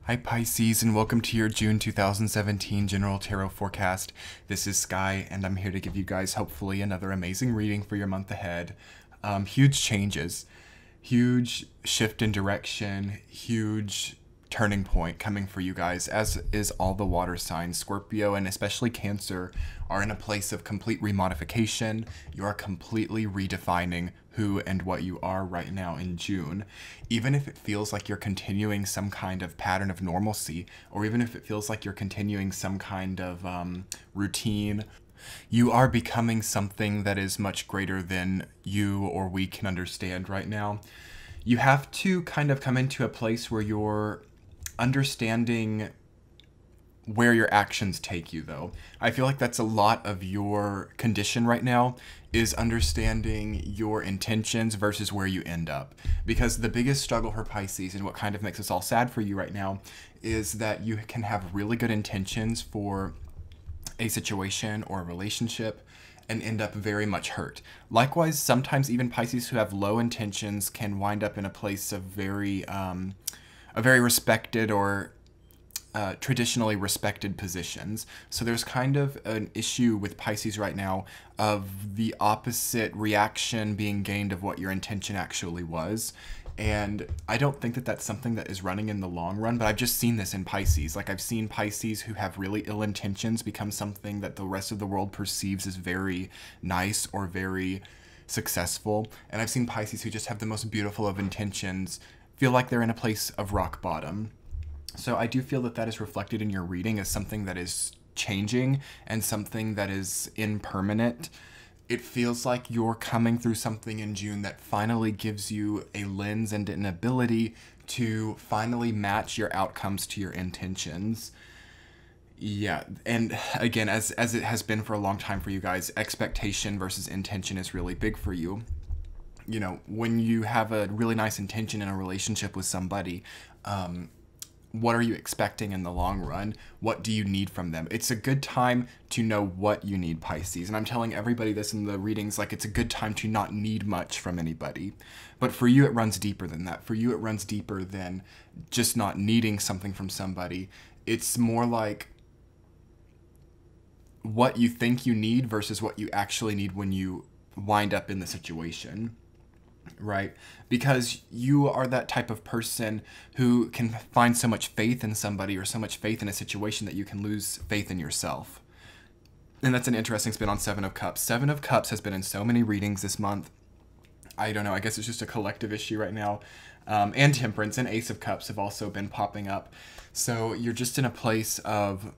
Hi Pisces, and welcome to your June 2017 General Tarot Forecast. This is Sky, and I'm here to give you guys hopefully another amazing reading for your month ahead. Huge changes, huge shift in direction, huge turning point coming for you guys, as is all the water signs. Scorpio and especially Cancer are in a place of complete remodification. You are completely redefining who and what you are right now in June. Even if it feels like you're continuing some kind of pattern of normalcy, or even if it feels like you're continuing some kind of routine, you are becoming something that is much greater than you or we can understand right now. You have to kind of come into a place where you're understanding where your actions take you, though. I feel like that's a lot of your condition right now, is understanding your intentions versus where you end up. Because the biggest struggle for Pisces, and what kind of makes us all sad for you right now, is that you can have really good intentions for a situation or a relationship and end up very much hurt. Likewise, sometimes even Pisces who have low intentions can wind up in a place of a very respected or traditionally respected positions. So there's kind of an issue with Pisces right now of the opposite reaction being gained of what your intention actually was. And I don't think that that's something that is running in the long run, but I've just seen this in Pisces. Like, I've seen Pisces who have really ill intentions become something that the rest of the world perceives as very nice or very successful. And I've seen Pisces who just have the most beautiful of intentions feel like they're in a place of rock bottom. So I do feel that that is reflected in your reading as something that is changing and something that is impermanent. It feels like you're coming through something in June that finally gives you a lens and an ability to finally match your outcomes to your intentions. Yeah, and again, as it has been for a long time for you guys, expectation versus intention is really big for you. You know, when you have a really nice intention in a relationship with somebody, what are you expecting in the long run? What do you need from them? It's a good time to know what you need, Pisces. And I'm telling everybody this in the readings, like, it's a good time to not need much from anybody. But for you, it runs deeper than that. For you, it runs deeper than just not needing something from somebody. It's more like what you think you need versus what you actually need when you wind up in the situation. Right? Because you are that type of person who can find so much faith in somebody or so much faith in a situation that you can lose faith in yourself. And that's an interesting spin on Seven of Cups. Seven of Cups has been in so many readings this month. I don't know, I guess it's just a collective issue right now. And Temperance and Ace of Cups have also been popping up. So you're just in a place of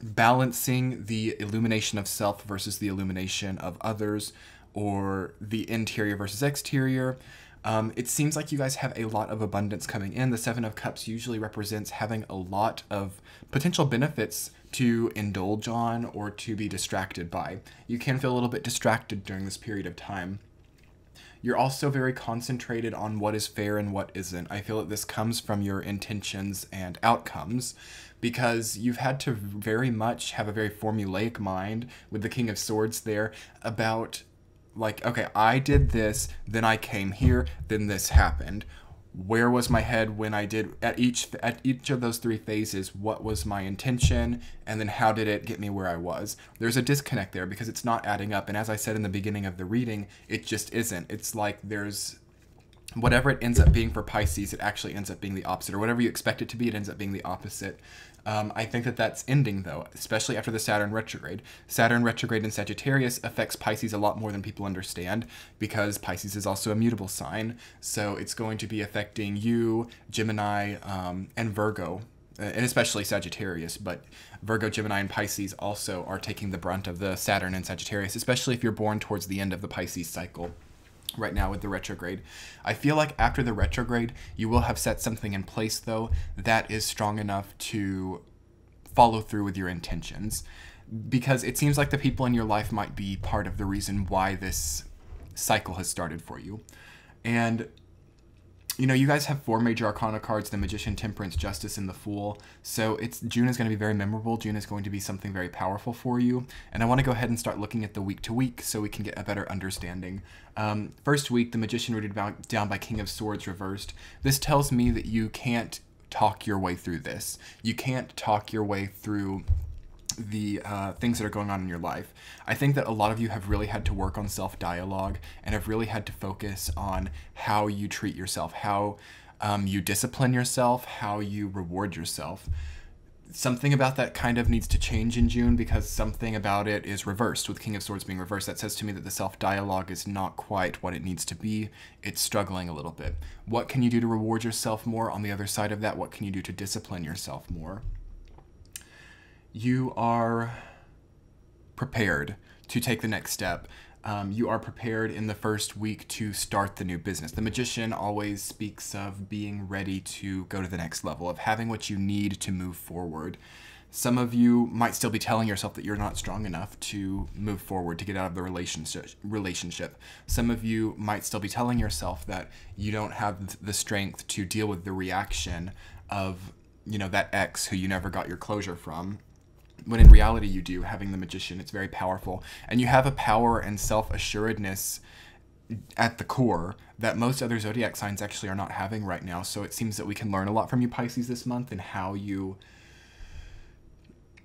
balancing the illumination of self versus the illumination of others, or the interior versus exterior. It seems like you guys have a lot of abundance coming in. The Seven of Cups usually represents having a lot of potential benefits to indulge on or to be distracted by. You can feel a little bit distracted during this period of time. You're also very concentrated on what is fair and what isn't. I feel that this comes from your intentions and outcomes, because you've had to very much have a very formulaic mind with the King of Swords there about, like, okay, I did this, then I came here, then this happened. Where was my head when I did at each of those three phases? What was my intention, and then how did it get me where I was? There's a disconnect there because it's not adding up. And as I said in the beginning of the reading, it just isn't. It's like there's whatever it ends up being for Pisces, it actually ends up being the opposite, or whatever you expect it to be, it ends up being the opposite. I think that that's ending, though, especially after the Saturn retrograde. Saturn retrograde in Sagittarius affects Pisces a lot more than people understand, because Pisces is also a mutable sign. So it's going to be affecting you, Gemini, and Virgo, and especially Sagittarius. But Virgo, Gemini, and Pisces also are taking the brunt of the Saturn and Sagittarius, especially if you're born towards the end of the Pisces cycle. Right now with the retrograde. I feel like after the retrograde, you will have set something in place, though, that is strong enough to follow through with your intentions. Because it seems like the people in your life might be part of the reason why this cycle has started for you. And you know, you guys have 4 major arcana cards: the Magician, Temperance, Justice, and the Fool. So June is going to be very memorable. June is going to be something very powerful for you. And I want to go ahead and start looking at the week to week so we can get a better understanding. First week, the Magician rooted down by King of Swords reversed. This tells me that you can't talk your way through this. You can't talk your way through the things that are going on in your life. I think that a lot of you have really had to work on self-dialogue and have really had to focus on how you treat yourself, how you discipline yourself, how you reward yourself. Something about that kind of needs to change in June because something about it is reversed, with King of Swords being reversed. That says to me that the self-dialogue is not quite what it needs to be. It's struggling a little bit. What can you do to reward yourself more? On the other side of that, what can you do to discipline yourself more? You are prepared to take the next step. You are prepared in the first week to start the new business. The Magician always speaks of being ready to go to the next level, of having what you need to move forward. Some of you might still be telling yourself that you're not strong enough to move forward, to get out of the relationship. Some of you might still be telling yourself that you don't have the strength to deal with the reaction of, you know, that ex who you never got your closure from. When in reality you do. Having the Magician, it's very powerful. And you have a power and self-assuredness at the core that most other zodiac signs actually are not having right now. So it seems that we can learn a lot from you, Pisces, this month, and how you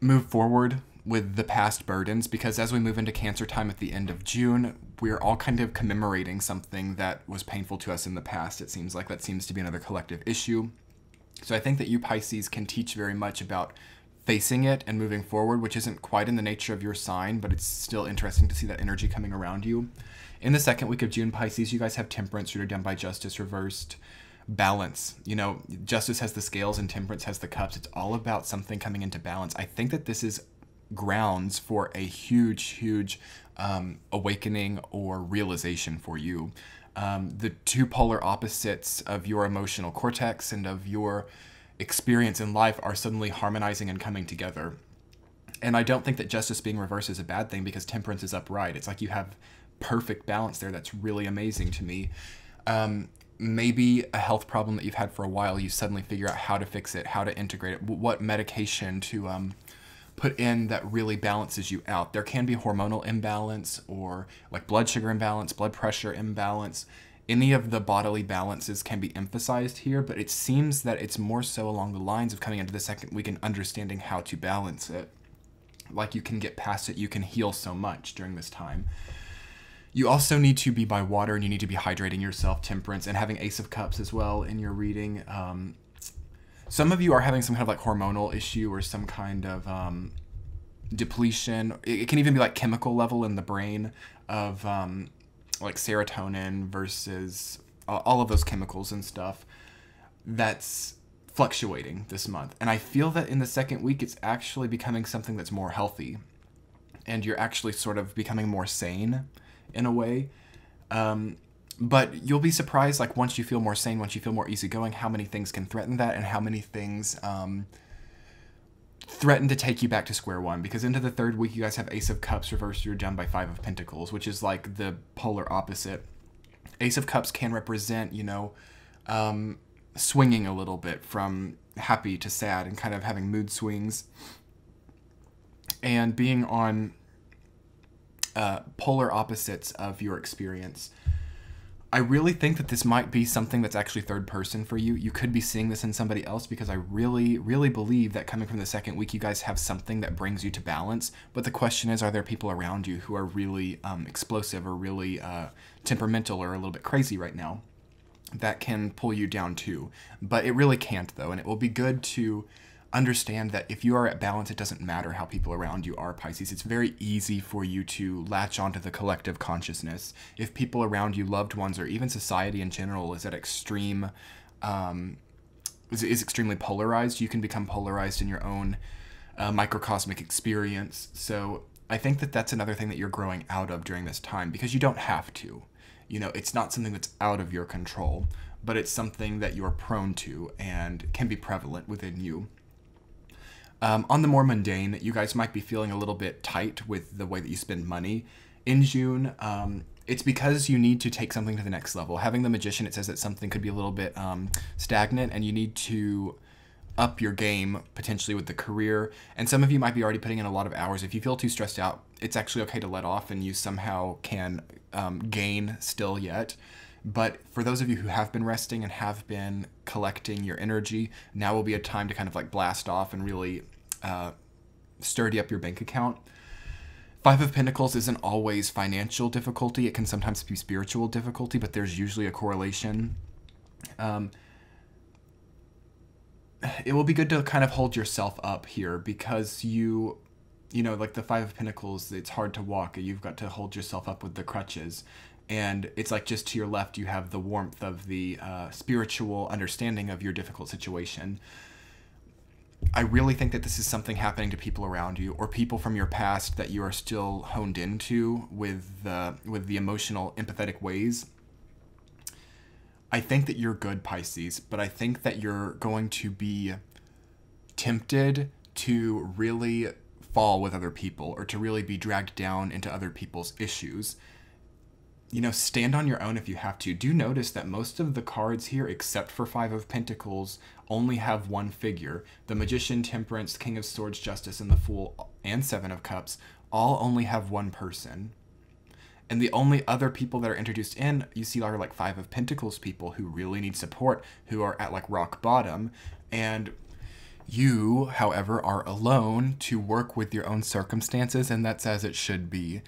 move forward with the past burdens, because as we move into Cancer time at the end of June, we're all kind of commemorating something that was painful to us in the past. It seems like that seems to be another collective issue. So I think that you, Pisces, can teach very much about facing it and moving forward, which isn't quite in the nature of your sign, but it's still interesting to see that energy coming around you. In the second week of June, Pisces, you guys have Temperance rooted down by Justice reversed. Balance. You know, Justice has the scales and Temperance has the cups. It's all about something coming into balance. I think that this is grounds for a huge awakening or realization for you. The two polar opposites of your emotional cortex and of your experience in life are suddenly harmonizing and coming together. And I don't think that Justice being reversed is a bad thing, because Temperance is upright. It's like you have perfect balance there. That's really amazing to me. Maybe a health problem that you've had for a while, you suddenly figure out how to fix it, how to integrate it, what medication to put in that really balances you out. There can be hormonal imbalance or like blood sugar imbalance, blood pressure imbalance. Any of the bodily balances can be emphasized here, but it seems that it's more so along the lines of coming into the second week and understanding how to balance it. Like you can get past it, you can heal so much during this time. You also need to be by water, and you need to be hydrating yourself, Temperance, and having Ace of Cups as well in your reading. Some of you are having some kind of like hormonal issue or some kind of depletion. It can even be like chemical level in the brain of like serotonin versus all of those chemicals and stuff that's fluctuating this month. And I feel that in the second week, it's actually becoming something that's more healthy, and you're actually sort of becoming more sane in a way. But you'll be surprised, like once you feel more sane, once you feel more easygoing, how many things can threaten that, and how many things threaten to take you back to square one. Because into the third week, you guys have Ace of Cups reversed. You're down by Five of Pentacles, which is like the polar opposite. Ace of Cups can represent, you know, swinging a little bit from happy to sad and kind of having mood swings and being on polar opposites of your experience. I really think that this might be something that's actually third person for you. You could be seeing this in somebody else, because I really believe that coming from the second week, you guys have something that brings you to balance. But the question is, are there people around you who are really explosive or really temperamental or a little bit crazy right now that can pull you down too? But it really can't, though. And it will be good to understand that if you are at balance, it doesn't matter how people around you are, Pisces. It's very easy for you to latch onto the collective consciousness. If people around you, loved ones, or even society in general is at extreme, is extremely polarized, you can become polarized in your own microcosmic experience. So I think that that's another thing that you're growing out of during this time, because you don't have to. You know, it's not something that's out of your control, but it's something that you're prone to and can be prevalent within you. On the more mundane, you guys might be feeling a little bit tight with the way that you spend money in June. It's because you need to take something to the next level. Having the Magician, it says that something could be a little bit stagnant, and you need to up your game potentially with the career. And some of you might be already putting in a lot of hours. If you feel too stressed out, it's actually okay to let off, and you somehow can gain still yet. But for those of you who have been resting and have been collecting your energy, now will be a time to kind of like blast off and really sturdy up your bank account. Five of Pentacles isn't always financial difficulty. It can sometimes be spiritual difficulty, but there's usually a correlation. It will be good to kind of hold yourself up here because you know, like the Five of Pentacles, it's hard to walk. You've got to hold yourself up with the crutches. And it's like just to your left, you have the warmth of the spiritual understanding of your difficult situation. I really think that this is something happening to people around you or people from your past that you are still honed into with the emotional, empathetic ways. I think that you're good, Pisces, but I think that you're going to be tempted to really fall with other people or to really be dragged down into other people's issues. You know, stand on your own if you have to. Do notice that most of the cards here, except for Five of Pentacles, only have one figure. The Magician, Temperance, King of Swords, Justice, and the Fool, and Seven of Cups all only have one person. And the only other people that are introduced in, you see, are like Five of Pentacles people who really need support, who are at like rock bottom. And you, however, are alone to work with your own circumstances, and that's as it should be.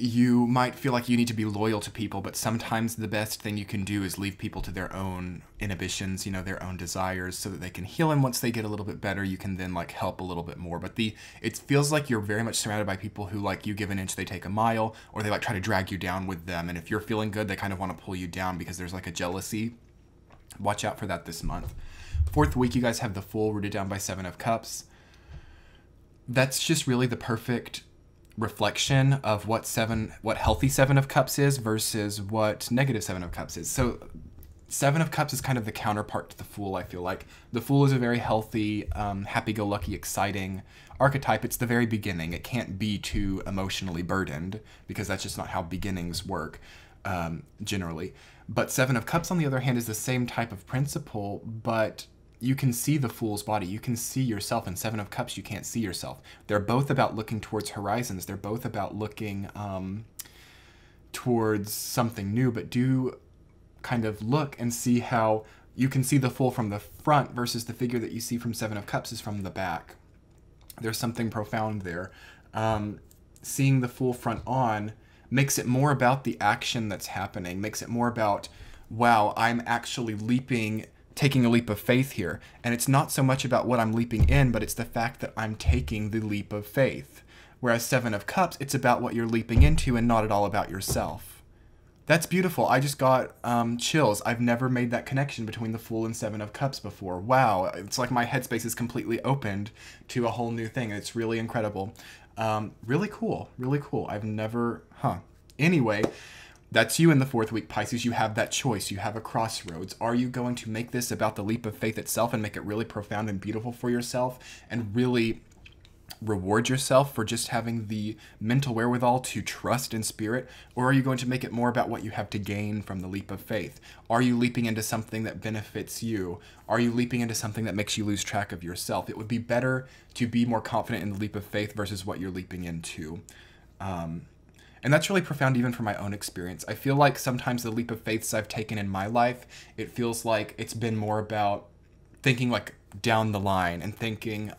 You might feel like you need to be loyal to people, but sometimes the best thing you can do is leave people to their own inhibitions, you know, their own desires, so that they can heal. And once they get a little bit better, you can then like help a little bit more. But it feels like you're very much surrounded by people who, like, you give an inch, they take a mile, or they like try to drag you down with them. And if you're feeling good, they kind of want to pull you down because there's like a jealousy. Watch out for that this month. Fourth week, you guys have the Fool rooted down by Seven of Cups. That's just really the perfect reflection of what healthy Seven of Cups is versus what negative Seven of Cups is. So Seven of Cups is kind of the counterpart to the Fool, I feel like. The Fool is a very healthy, happy-go-lucky, exciting archetype. It's the very beginning. It can't be too emotionally burdened because that's just not how beginnings work, generally. But Seven of Cups, on the other hand, is the same type of principle, but you can see the Fool's body. You can see yourself. In Seven of Cups, you can't see yourself. They're both about looking towards horizons. They're both about looking towards something new, but do kind of look and see how you can see the Fool from the front versus the figure that you see from Seven of Cups is from the back. There's something profound there. Seeing the Fool front on makes it more about the action that's happening, makes it more about, wow, I'm actually taking a leap of faith here. And it's not so much about what I'm leaping in, but it's the fact that I'm taking the leap of faith. Whereas Seven of Cups, it's about what you're leaping into and not at all about yourself. That's beautiful. I just got chills. I've never made that connection between the Fool and Seven of Cups before. Wow, it's like my headspace is completely opened to a whole new thing. It's really incredible. Really cool. Really cool. I've never, Anyway, that's you in the fourth week, Pisces. You have that choice. You have a crossroads. Are you going to make this about the leap of faith itself and make it really profound and beautiful for yourself and really reward yourself for just having the mental wherewithal to trust in spirit? Or are you going to make it more about what you have to gain from the leap of faith? Are you leaping into something that benefits you? Are you leaping into something that makes you lose track of yourself? It would be better to be more confident in the leap of faith versus what you're leaping into. And that's really profound even from my own experience. I feel like sometimes the leap of faiths I've taken in my life, it feels like it's been more about thinking like down the line and thinking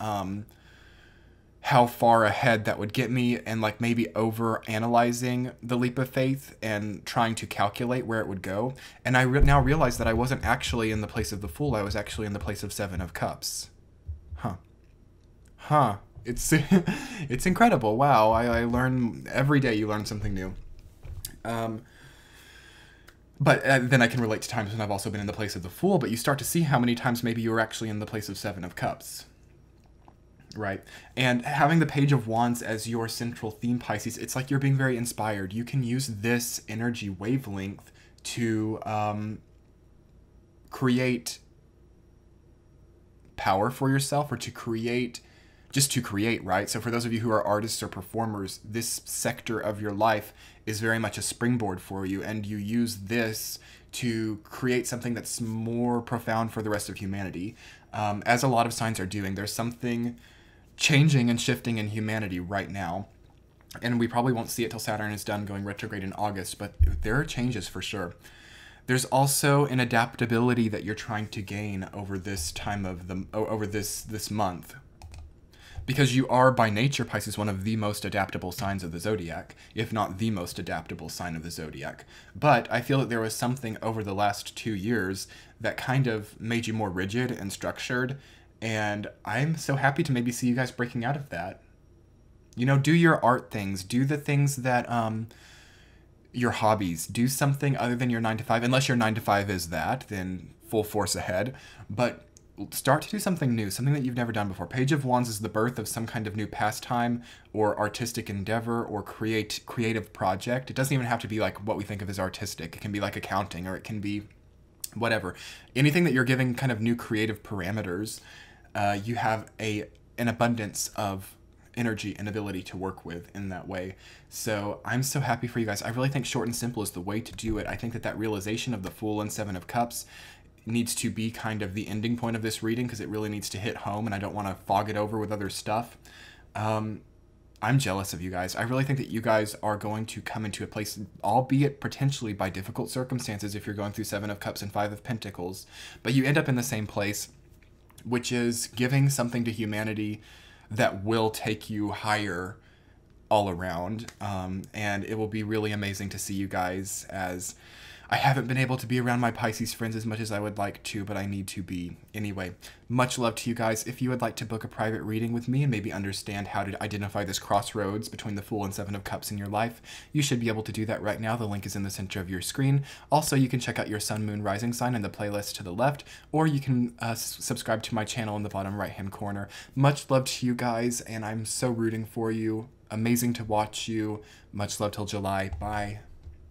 how far ahead that would get me and like maybe over analyzing the leap of faith and trying to calculate where it would go. And I now realize that I wasn't actually in the place of the Fool. I was actually in the place of Seven of Cups. It's it's incredible. Wow, I learn every day. You learn something new. But then I can relate to times when I've also been in the place of the Fool, but you start to see how many times maybe you were actually in the place of Seven of Cups. Right? And having the Page of Wands as your central theme, Pisces, it's like you're being very inspired. You can use this energy wavelength to create power for yourself or to create... just to create, right? So for those of you who are artists or performers, this sector of your life is very much a springboard for you, and you use this to create something that's more profound for the rest of humanity. As a lot of signs are doing, there's something changing and shifting in humanity right now, and we probably won't see it till Saturn is done going retrograde in August, but there are changes for sure. There's also an adaptability that you're trying to gain over this time of over this month. Because you are, by nature, Pisces, one of the most adaptable signs of the zodiac, if not the most adaptable sign of the zodiac. But I feel that there was something over the last 2 years that kind of made you more rigid and structured, and I'm so happy to maybe see you guys breaking out of that. You know, do your art things, do the things that, your hobbies, do something other than your 9 to 5, unless your 9 to 5 is that, then full force ahead, but start to do something new, something that you've never done before. Page of Wands is the birth of some kind of new pastime or artistic endeavor or creative project. It doesn't even have to be like what we think of as artistic. It can be like accounting, or it can be whatever. Anything that you're giving kind of new creative parameters, you have an abundance of energy and ability to work with in that way. So I'm so happy for you guys. I really think short and simple is the way to do it. I think that realization of the Fool and Seven of Cups needs to be kind of the ending point of this reading, because it really needs to hit home, and I don't want to fog it over with other stuff. I'm jealous of you guys. I really think that you guys are going to come into a place, albeit potentially by difficult circumstances if you're going through Seven of Cups and Five of Pentacles, but you end up in the same place, which is giving something to humanity that will take you higher all around. And it will be really amazing to see you guys, as I haven't been able to be around my Pisces friends as much as I would like to, but I need to be. Anyway, much love to you guys. If you would like to book a private reading with me and maybe understand how to identify this crossroads between the Fool and Seven of Cups in your life, you should be able to do that right now. The link is in the center of your screen. Also, you can check out your Sun, Moon, Rising sign in the playlist to the left, or you can subscribe to my channel in the bottom right-hand corner. Much love to you guys, and I'm so rooting for you. Amazing to watch you. Much love till July. Bye.